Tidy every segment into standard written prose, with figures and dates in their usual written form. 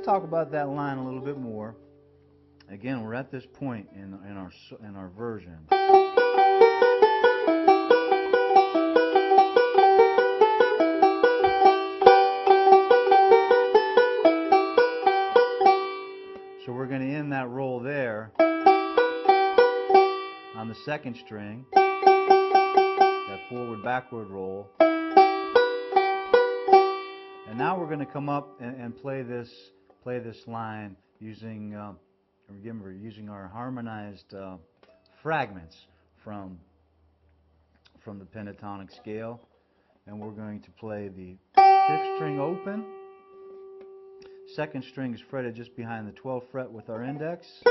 talk about that line a little bit more. Again, we're at this point in our version. So we're going to end that roll there on the second string, that forward-backward roll. And now we're going to come up and play this line using again, we're using our harmonized fragments from the pentatonic scale, and we're going to play the 5th string open. 2nd string is fretted just behind the 12th fret with our index,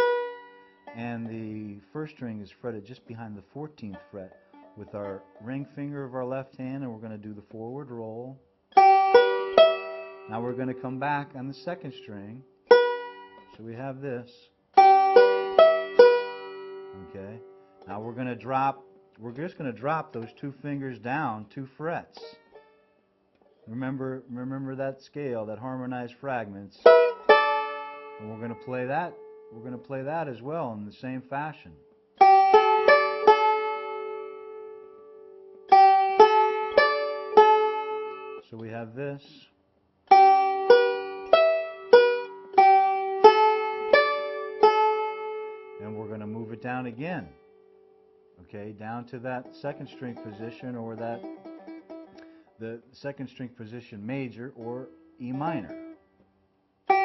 and the 1st string is fretted just behind the 14th fret with our ring finger of our left hand, and we're going to do the forward roll. Now we're going to come back on the 2nd string, so we have this. Okay. Now we're just going to drop those 2 fingers down 2 frets. Remember that scale, that harmonized fragments. And we're going to play that. We're going to play that as well in the same fashion. So we have this. And we're going to move it down again. Okay, down to that 2nd string position, or the 2nd string position major, or E minor. We're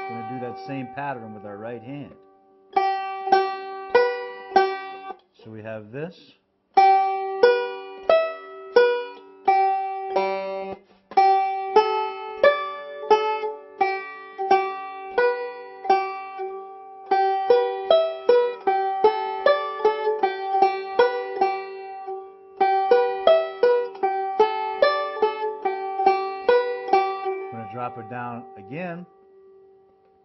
going to do that same pattern with our right hand. So we have this. Drop it down again,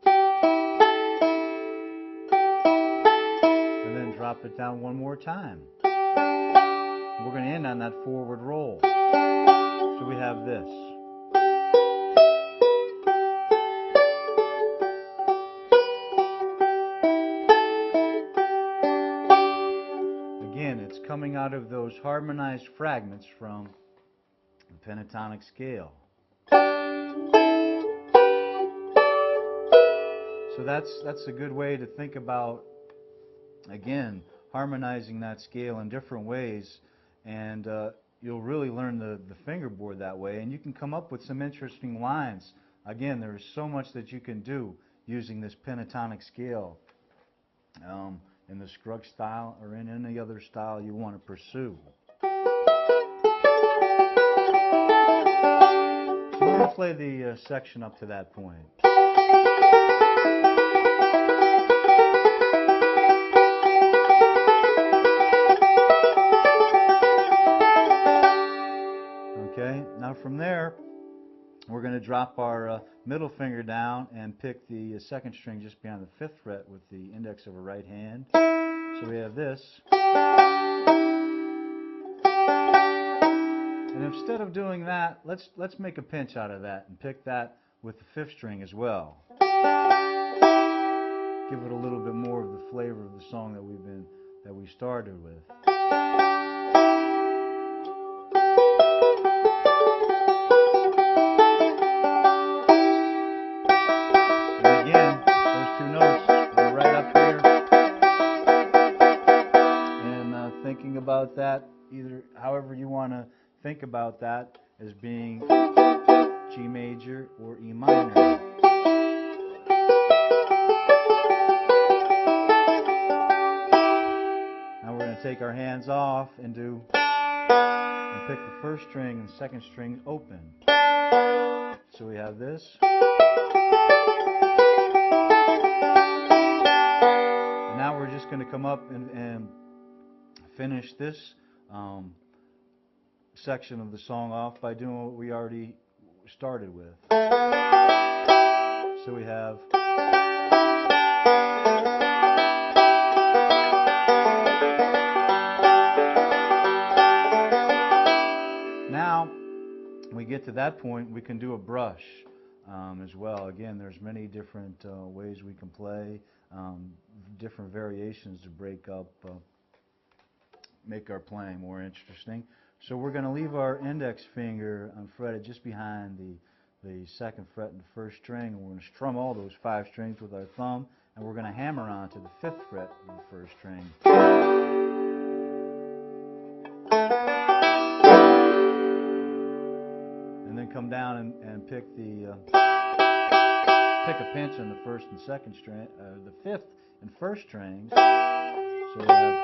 and then drop it down one more time. We're going to end on that forward roll. So we have this. Again, it's coming out of those harmonized fragments from the pentatonic scale. So that's a good way to think about, again, harmonizing that scale in different ways, and you'll really learn the fingerboard that way, and you can come up with some interesting lines. Again, there's so much that you can do using this pentatonic scale in the Scruggs style or in any other style you want to pursue. So we're going to play the section up to that point. Okay, now from there, we're going to drop our middle finger down and pick the 2nd string just behind the 5th fret with the index of our right hand. So we have this. And instead of doing that, let's make a pinch out of that and pick that with the 5th string as well. Give it a little bit more of the flavor of the song that we started with. About that, either however you want to think about that, as being G major or E minor. Now we're going to take our hands off and pick the 1st string and 2nd string open. So we have this. And now we're just going to come up and finish this section of the song off by doing what we already started with. So we have now when we get to that point, we can do a brush as well. Again, there's many different ways we can play, different variations to break up, make our playing more interesting. So we're going to leave our index finger unfretted just behind the second fret in the first string, and we're going to strum all those 5 strings with our thumb, and we're going to hammer onto the 5th fret of the first string. And then come down and pick a pinch on the 1st and 2nd string, the 5th and 1st strings. So we have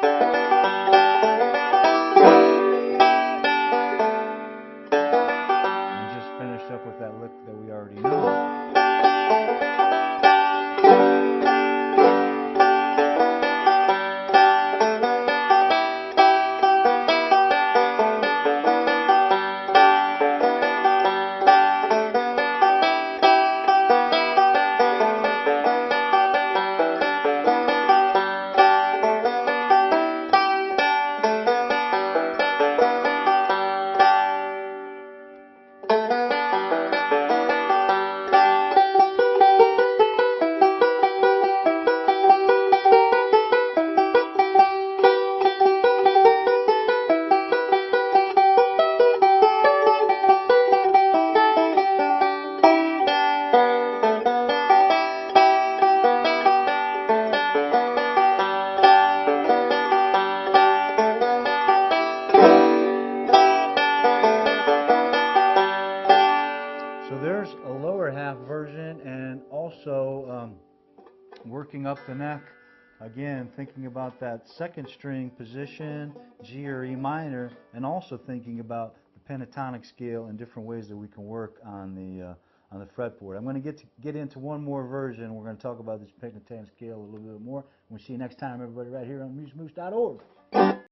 up with that lick that we already know. Version, and also working up the neck, again thinking about that 2nd string position, G or E minor, and also thinking about the pentatonic scale and different ways that we can work on the fretboard. I'm going to get into one more version. We're going to talk about this pentatonic scale a little bit more. We'll see you next time, everybody, right here on musemoose.org.